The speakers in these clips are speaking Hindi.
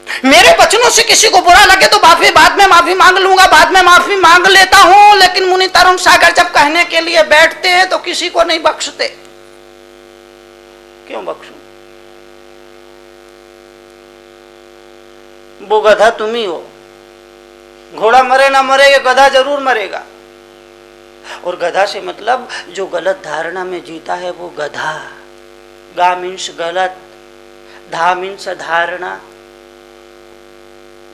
मेरे वचनों से किसी को बुरा लगे तो बाद में माफी मांग लूंगा, बाद में माफी मांग लेता हूं, लेकिन मुनि तरुण सागर जब कहने के लिए बैठते हैं तो किसी को नहीं बख्शते। क्यों बख्शूं? वो गधा तुम ही हो। घोड़ा मरे ना मरे, ये गधा जरूर मरेगा। और गधा से मतलब जो गलत धारणा में जीता है वो गधा। गा मीन्स गलत, धा मीन्स धारणा।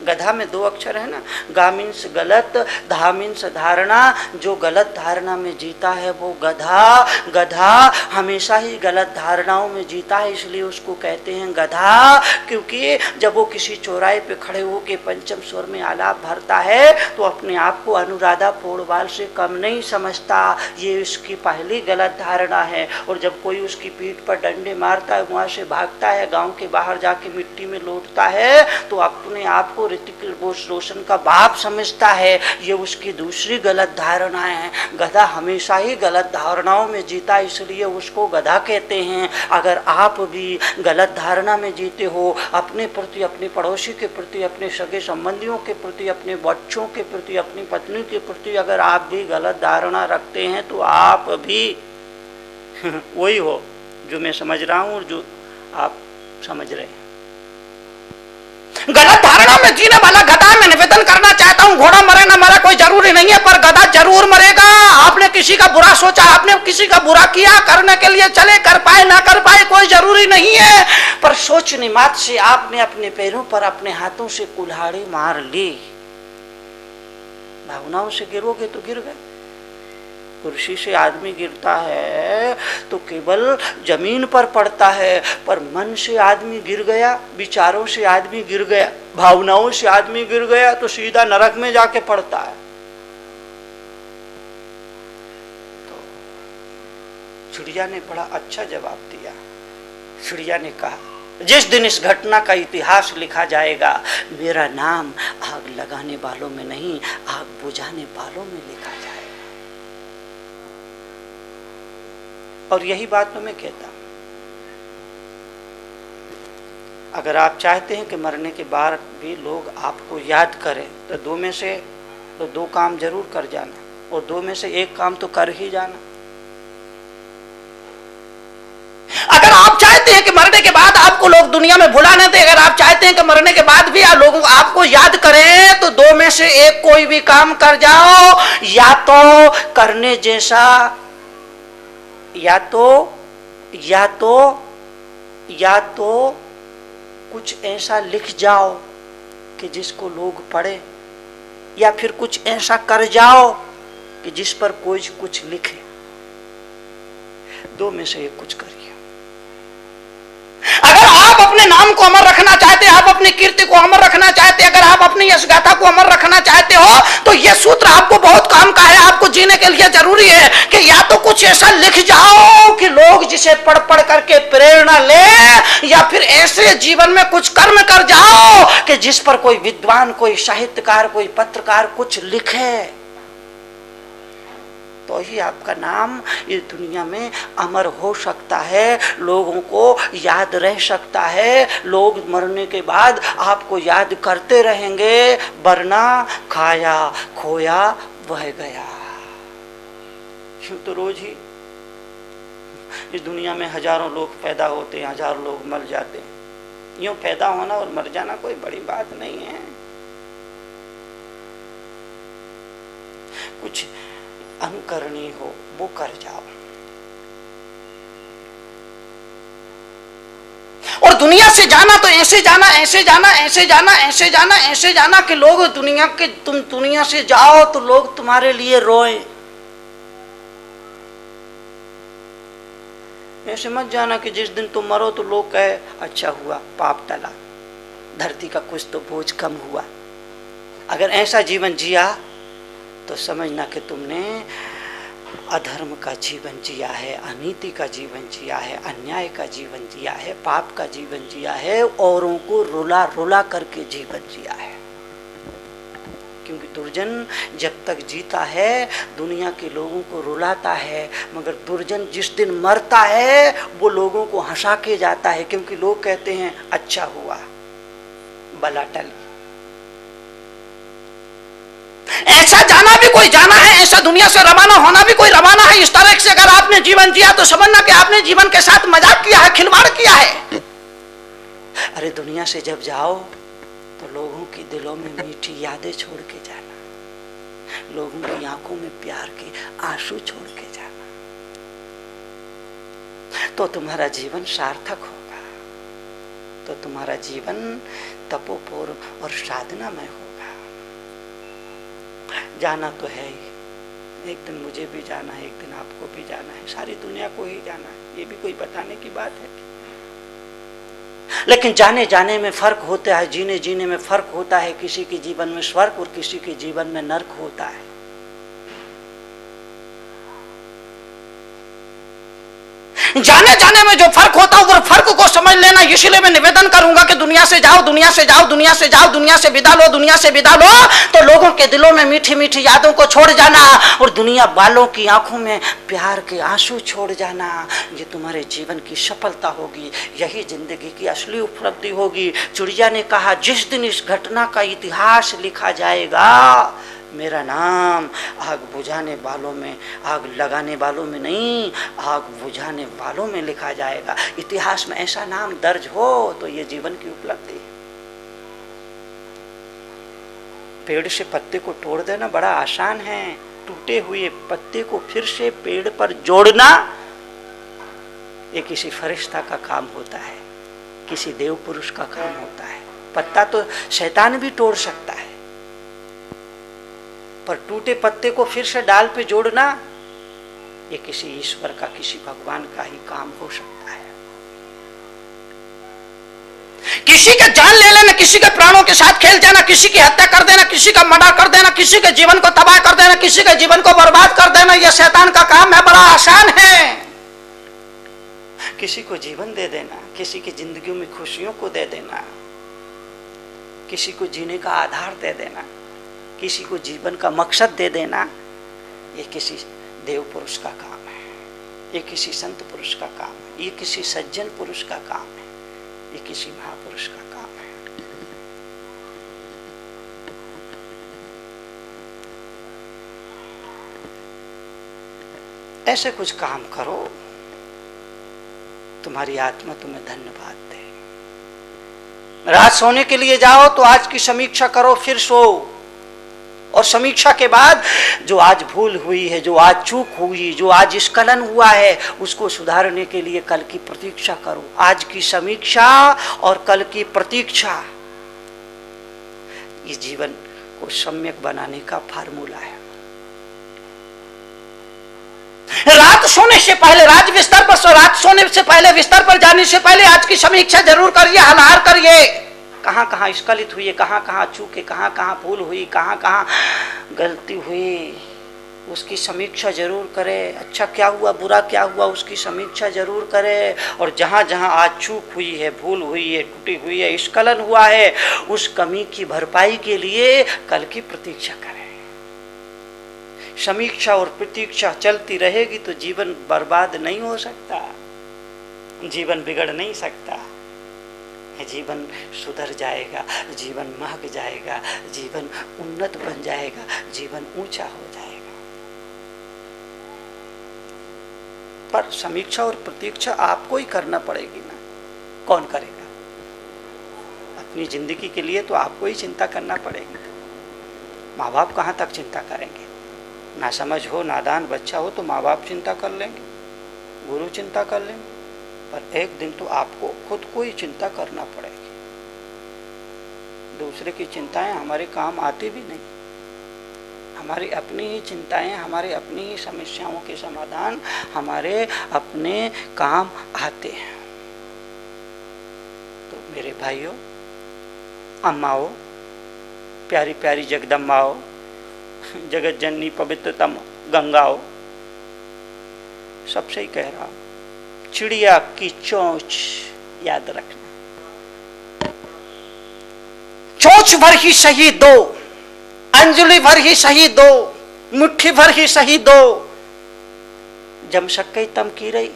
गधा में दो अक्षर है ना, गा मीन्स गलत, धा मीन्स धारणा। जो गलत धारणा में जीता है वो गधा। गधा हमेशा ही गलत धारणाओं में जीता है, इसलिए उसको कहते हैं गधा। क्योंकि जब वो किसी चौराहे पे खड़े होकर पंचम स्वर में आलाप भरता है तो अपने आप को अनुराधा पोड़वाल से कम नहीं समझता। ये उसकी पहली गलत धारणा है। और जब कोई उसकी पीठ पर डंडे मारता है, वहाँ से भागता है, गाँव के बाहर जाके मिट्टी में लौटता है, तो अपने आप को ऋतिक रोशन का बाप समझता है। ये उसकी दूसरी गलत धारणा है। गधा हमेशा ही गलत धारणाओं में जीता, इसलिए उसको गधा कहते हैं। अगर आप भी गलत धारणा में जीते हो, अपने प्रति, अपने पड़ोसी के प्रति, अपने सगे संबंधियों के प्रति, अपने बच्चों के प्रति, अपनी पत्नी के प्रति अगर आप भी गलत धारणा रखते हैं तो आप भी वही हो जो मैं समझ रहा हूं और जो आप समझ रहे हैं। गलत धारणा में जीने वाला गधा मैं निवेदन करना चाहता हूं, घोड़ा मरे ना मरे कोई जरूरी नहीं है, पर गधा जरूर मरेगा। आपने किसी का बुरा सोचा, आपने किसी का बुरा किया, करने के लिए चले, कर पाए ना कर पाए कोई जरूरी नहीं है, पर सोचने मात्र से आपने अपने पैरों पर अपने हाथों से कुल्हाड़ी मार ली। भावनाओं से गिरोगे तो गिर गए। कुर्सी से आदमी गिरता है तो केवल जमीन पर पड़ता है, पर मन से आदमी गिर गया, विचारों से आदमी गिर गया, भावनाओं से आदमी गिर गया तो सीधा नरक में जाके पड़ता है। तो चिड़िया ने बड़ा अच्छा जवाब दिया। चिड़िया ने कहा, जिस दिन इस घटना का इतिहास लिखा जाएगा, मेरा नाम आग लगाने वालों में नहीं, आग बुझाने वालों में लिखा जाएगा। और यही बात तो मैं कहता हूं, अगर आप चाहते हैं कि मरने के बाद भी लोग आपको याद करें तो दो काम जरूर कर जाना, और दो में से एक काम तो कर ही जाना। अगर आप चाहते हैं कि मरने के बाद आपको लोग दुनिया में भुला न दें, अगर आप चाहते हैं कि मरने के बाद भी लोग आपको याद करें, तो दो में से एक कोई भी काम कर जाओ। या तो करने जैसा, या तो कुछ ऐसा लिख जाओ कि जिसको लोग पढ़े, या फिर कुछ ऐसा कर जाओ कि जिस पर कोई कुछ लिखे। दो में से एक कुछ करिए। अगर आप अपने नाम को अमर रखना चाहते हैं, आप अपनी कीर्ति को अमर रखना चाहते हैं, अगर आप अपनी यश गाथा को अमर रखना चाहते हो, तो यह सूत्र आपको बहुत काम का है। आपको जीने के लिए जरूरी है कि या तो कुछ ऐसा लिख जाओ कि लोग जिसे पढ़ पढ़ करके प्रेरणा ले, या फिर ऐसे जीवन में कुछ कर्म कर जाओ कि जिस पर कोई विद्वान, कोई साहित्यकार, कोई पत्रकार कुछ लिखे, तो ही आपका नाम इस दुनिया में अमर हो सकता है, लोगों को याद रह सकता है। लोग मरने के बाद आपको याद करते रहेंगे, वरना खाया खोया बह गया। यूं तो रोज ही इस दुनिया में हजारों लोग पैदा होते हैं, हजारों लोग मर जाते हैं। यूं पैदा होना और मर जाना कोई बड़ी बात नहीं है। कुछ अनुकरणीय हो वो कर जाओ। और दुनिया से जाना तो ऐसे जाना, ऐसे जाना, ऐसे जाना, ऐसे जाना, ऐसे जाना कि लोग तुम दुनिया से जाओ तो लोग तुम्हारे लिए रोएं। ऐसे मत जाना कि जिस दिन तुम मरो तो लोग कहे अच्छा हुआ, पाप टला, धरती का कुछ तो बोझ कम हुआ। अगर ऐसा जीवन जिया तो समझना कि तुमने अधर्म का जीवन जिया है, अनीति का जीवन जिया है, अन्याय का जीवन जिया है, पाप का जीवन जिया है, औरों को रुला रुला करके जीवन जिया है। क्योंकि दुर्जन जब तक जीता है दुनिया के लोगों को रुलाता है, मगर दुर्जन जिस दिन मरता है वो लोगों को हंसा के जाता है, क्योंकि लोग कहते हैं अच्छा हुआ, बला टली। ऐसा जाना भी कोई जाना है, ऐसा दुनिया से रवाना होना भी कोई रवाना है। इस तरह से अगर आपने जीवन जिया तो समझना कि आपने जीवन के साथ मजाक किया है, खिलवाड़ किया है। अरे दुनिया से जब जाओ तो लोगों के दिलों में मीठी यादें छोड़ के जाना, लोगों की आंखों में प्यार के आंसू छोड़ के जाना, तो तुम्हारा जीवन सार्थक होगा, तो तुम्हारा जीवन तपोपूर्ण और साधनामय होगा। जाना तो है ही, एक दिन मुझे भी जाना है, एक दिन आपको भी जाना है, सारी दुनिया को ही जाना है, ये भी कोई बताने की बात है। लेकिन जाने जाने में फर्क होता है, जीने जीने में फर्क होता है। किसी के जीवन में स्वर्ग और किसी के जीवन में नरक होता है। जाने जाने में जो फर्क होता है वो फर्क को समझ लेना। इसलिए मैं निवेदन करूंगा कि दुनिया से जाओ, दुनिया से जाओ, दुनिया से जाओ, दुनिया से विदा लो, दुनिया से विदा लो तो लोगों के दिलों में मीठी मीठी यादों को छोड़ जाना और दुनिया वालों की आंखों में प्यार के आंसू छोड़ जाना। ये तुम्हारे जीवन की सफलता होगी, यही जिंदगी की असली उपलब्धि होगी। चिड़िया ने कहा, जिस दिन इस घटना का इतिहास लिखा जाएगा मेरा नाम आग बुझाने वालों में, आग लगाने वालों में नहीं, आग बुझाने वालों में लिखा जाएगा। इतिहास में ऐसा नाम दर्ज हो तो ये जीवन की उपलब्धि है। पेड़ से पत्ते को तोड़ देना बड़ा आसान है, टूटे हुए पत्ते को फिर से पेड़ पर जोड़ना ये किसी फरिश्ता का काम होता है, किसी देव पुरुष का काम होता है। पत्ता तो शैतान भी तोड़ सकता है, पर टूटे पत्ते को फिर से डाल पे जोड़ना ये किसी ईश्वर का, किसी भगवान का ही काम हो सकता है। किसी का जान ले लेना, किसी के प्राणों के साथ खेल जाना, किसी की हत्या कर देना, किसी का मर्डर कर देना, किसी के जीवन को तबाह कर देना, किसी के जीवन को बर्बाद कर देना, यह शैतान का काम है, बड़ा आसान है। किसी को जीवन दे देना, किसी की जिंदगी में खुशियों को दे देना, किसी को जीने का आधार दे देना, किसी को जीवन का मकसद दे देना, ये किसी देव पुरुष का काम है, ये किसी संत पुरुष का काम है, ये किसी सज्जन पुरुष का काम है, ये किसी महापुरुष का काम है। ऐसे कुछ काम करो, तुम्हारी आत्मा तुम्हें धन्यवाद दे। रात सोने के लिए जाओ तो आज की समीक्षा करो, फिर सो, और समीक्षा के बाद जो आज भूल हुई है, जो आज चूक हुई, जो आज स्खलन हुआ है, उसको सुधारने के लिए कल की प्रतीक्षा करो। आज की समीक्षा और कल की प्रतीक्षा इस जीवन को सम्यक बनाने का फार्मूला है। रात सोने से पहले, रात बिस्तर पर सो, रात सोने से पहले, बिस्तर पर जाने से पहले आज की समीक्षा जरूर करिए, हलार करिए। कहाँ कहाँ स्खलित हुई, कहाँ कहाँ चूके, कहाँ कहाँ भूल हुई, कहाँ कहाँ गलती हुई, उसकी समीक्षा जरूर करें। अच्छा क्या हुआ, बुरा क्या हुआ, उसकी समीक्षा जरूर करें। और जहाँ जहाँ आज चूक हुई है, भूल हुई है, टूटी हुई है, स्खलन हुआ है, उस कमी की भरपाई के लिए कल की प्रतीक्षा करें। समीक्षा और प्रतीक्षा चलती रहेगी तो जीवन बर्बाद नहीं हो सकता, जीवन बिगड़ नहीं सकता, जीवन सुधर जाएगा, जीवन महक जाएगा, जीवन उन्नत बन जाएगा, जीवन ऊंचा हो जाएगा। पर समीक्षा और प्रतीक्षा आपको ही करना पड़ेगी ना, कौन करेगा? अपनी जिंदगी के लिए तो आपको ही चिंता करना पड़ेगी। माँ बाप कहाँ तक चिंता करेंगे? ना समझ हो, नादान बच्चा हो तो माँ बाप चिंता कर लेंगे, गुरु चिंता कर लेंगे, पर एक दिन तो आपको खुद को ही चिंता करना पड़ेगी। दूसरे की चिंताएं हमारे काम आती भी नहीं, हमारी अपनी ही चिंताएं, हमारे अपनी ही समस्याओं के समाधान हमारे अपने काम आते हैं। तो मेरे भाइयों, अम्माओं, प्यारी प्यारी जगदम्बाओं, जगत जननी पवित्रतम गंगाओं, सबसे ही कह रहा हूं, चिड़िया की चोंच याद रखना। चोंच भर ही सही दो, अंजलि भर ही सही दो, मुट्ठी भर ही सही दो। जम शक्कई तम की रही,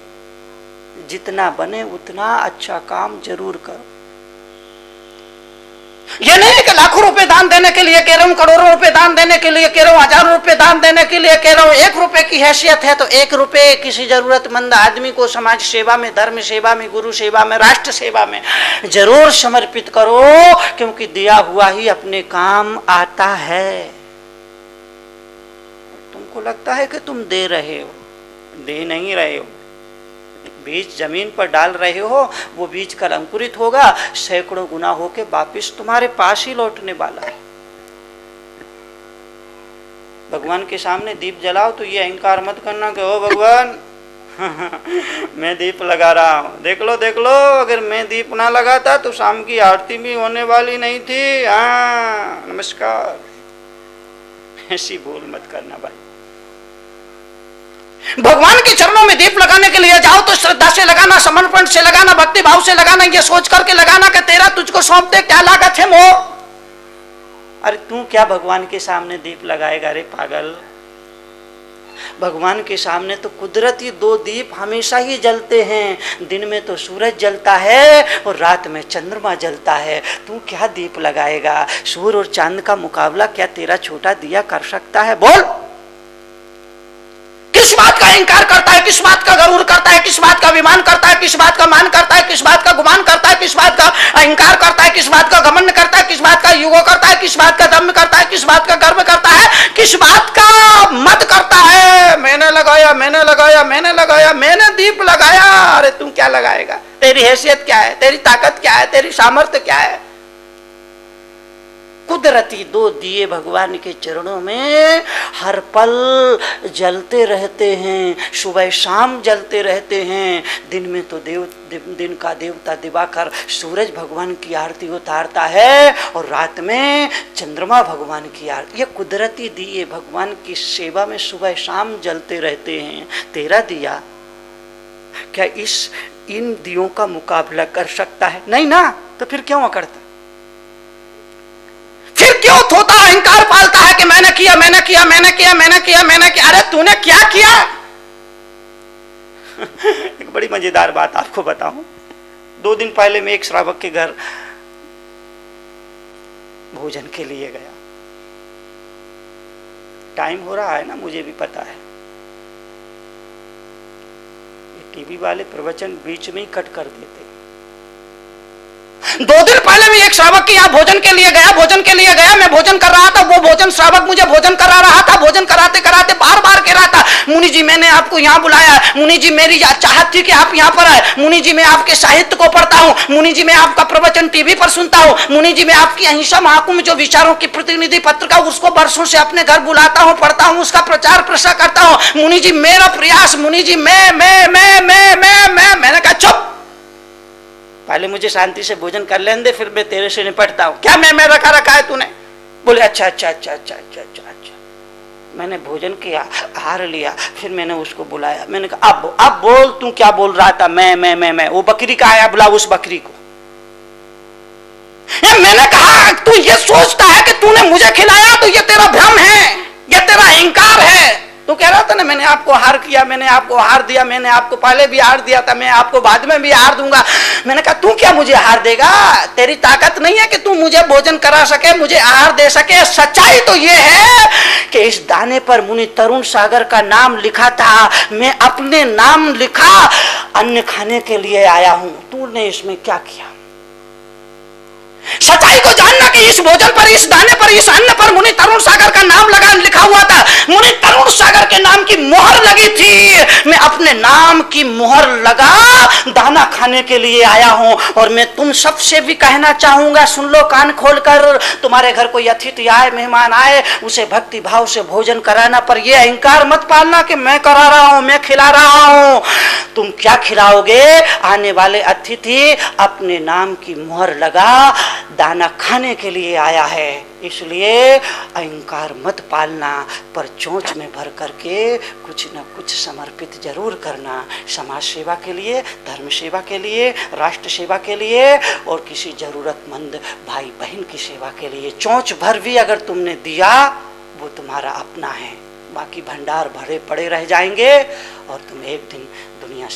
जितना बने उतना अच्छा काम जरूर करो। ये नहीं कि लाखों रुपए दान देने के लिए कह रहा हूं, करोड़ों रुपए दान देने के लिए कह रहा हूं, हजारों रुपए दान देने के लिए कह रहा हूं। 1 रुपए की हैसियत है तो 1 रुपए किसी जरूरतमंद आदमी को समाज सेवा में, धर्म सेवा में, गुरु सेवा में, राष्ट्र सेवा में जरूर समर्पित करो, क्योंकि दिया हुआ ही अपने काम आता है। तुमको लगता है कि तुम दे रहे हो, दे नहीं रहे हो। बीज जमीन पर डाल रहे हो, वो बीज कल अंकुरित होगा, सैकड़ों गुना होके वापिस तुम्हारे पास ही लौटने वाला है। भगवान के सामने दीप जलाओ तो ये अहंकार मत करना कि ओ भगवान मैं दीप लगा रहा हूं, देख लो, अगर मैं दीप ना लगाता तो शाम की आरती भी होने वाली नहीं थी। हाँ नमस्कार, ऐसी भूल मत करना भाई। भगवान के चरणों में दीप लगाने के लिए जाओ तो श्रद्धा से लगाना, समर्पण से लगाना, भक्ति भाव से लगाना, ये सोच करके लगाना कि तेरा तुझको सौंप दे, क्या लागत है मोह। अरे तू क्या भगवान के सामने दीप लगाएगा रे पागल। भगवान के सामने तो कुदरती 2 दीप हमेशा ही जलते हैं। दिन में तो सूरज जलता है और रात में चंद्रमा जलता है। तू क्या दीप लगाएगा। सूर्य और चांद का मुकाबला क्या तेरा छोटा दिया कर सकता है। बोल, किस बात का अहंकार करता है, किस बात का गरूर करता है, किस बात का अभिमान करता है, किस बात का मान करता है, किस बात का गुमान करता है, किस बात का अहंकार करता है, किस बात का घमंड करता है, किस बात का युगो करता है, किस बात का दम्भ करता है, किस बात का गर्व करता है, किस बात का मत करता है। मैंने लगाया, मैंने लगाया, मैंने लगाया, मैंने दीप लगाया। अरे तू क्या लगाएगा। तेरी हैसियत क्या है, तेरी ताकत क्या है, तेरी सामर्थ्य क्या है। कुदरती 2 दिए भगवान के चरणों में हर पल जलते रहते हैं, सुबह शाम जलते रहते हैं। दिन में तो दिन का देवता दिवाकर सूरज भगवान की आरती उतारता है और रात में चंद्रमा भगवान की आरती। ये कुदरती दिए भगवान की सेवा में सुबह शाम जलते रहते हैं। तेरा दिया क्या इन दियों का मुकाबला कर सकता है? नहीं ना, तो फिर क्यों करता, फिर क्यों थोता अहंकार पालता है कि मैंने किया, मैंने किया, मैंने किया, मैंने किया, मैंने किया। अरे तूने क्या किया। एक बड़ी मजेदार बात आपको बताऊं। 2 दिन पहले मैं एक श्रावक के घर भोजन के लिए गया। टाइम हो रहा है ना, मुझे भी पता है। ये टीवी वाले प्रवचन बीच में ही कट कर देते। 2 दिन पहले मैं एक श्रावक के यहाँ भोजन के लिए गया, मैं भोजन कर रहा था। वो भोजन श्रावक मुझे भोजन करा रहा था। भोजन कराते कराते बार बार कह रहा था, मुनि जी मैंने आपको यहाँ बुलाया, मुनि जी मेरी चाहत थी कि आप यहाँ पर आए, मुनि जी मैं आपके साहित्य को पढ़ता हूँ, मुनि जी मैं आपका प्रवचन टीवी पर सुनता हूँ, मुनि जी मैं आपकी अहिंसा महाकुंभ जो विचारों की प्रतिनिधि पत्रिका उसको वर्षों से अपने घर बुलाता हूँ, पढ़ता हूँ, उसका प्रचार प्रसार करता हूँ। मुनि जी मेरा प्रयास, मुनि जी मैंने कहा चुप, पहले मुझे शांति से भोजन कर लेने दे, फिर मैं तेरे से निपटता हूं। क्या मैं रखा है तूने। बोले अच्छा। मैंने भोजन किया, आहार लिया, फिर मैंने उसको बुलाया। मैंने कहा अब बोल, तू क्या बोल रहा था। मैं वो बकरी का आया, बुला उस बकरी को। मैंने कहा तू ये सोचता है कि तूने मुझे खिलाया तो ये तेरा भ्रम है, ये तेरा अहंकार है। तो कह रहा था ना मैंने आपको आहार किया, मैंने आपको आहार दिया, मैंने आपको पहले भी आहार दिया था, मैं आपको बाद में भी आहार दूंगा। मैंने कहा तू क्या मुझे आहार देगा। तेरी ताकत नहीं है कि तू मुझे भोजन करा सके, मुझे आहार दे सके। सच्चाई तो ये है कि इस दाने पर मुनि तरुण सागर का नाम लिखा था, मैं अपने नाम लिखा, अन्न खाने के लिए आया हूं। तूने इसमें क्या किया। सच्चाई को जानना कि इस भोजन पर, इस दाने पर, इस अन्न पर मुनि तरुण सागर का नाम लिखा हुआ था। मुनि तरुण सागर के नाम की मोहर लगी थी। मैं अपने नाम की मोहर लगा दाना खाने के लिए आया हूं। और मैं तुम सबसे भी कहना चाहूंगा, सुन लो कान खोलकर। तुम्हारे घर कोई अतिथि आए, मेहमान आए, उसे भक्ति भाव से भोजन कराना, पर यह अहंकार मत पालना कि मैं करा रहा हूं, मैं खिला रहा हूं। तुम क्या खिलाओगे। आने वाले अतिथि अपने नाम की मोहर लगा दाना खाने के लिए आया है, इसलिए अहंकार मत पालना, पर चोंच में भर करके कुछ न कुछ समर्पित जरूर करना। समाज सेवा के लिए, धर्म सेवा के लिए, राष्ट्र सेवा के लिए और किसी जरूरतमंद भाई बहन की सेवा के लिए। चोंच भर भी अगर तुमने दिया वो तुम्हारा अपना है, बाकी भंडार भरे पड़े रह जाएंगे और तुम एक दिन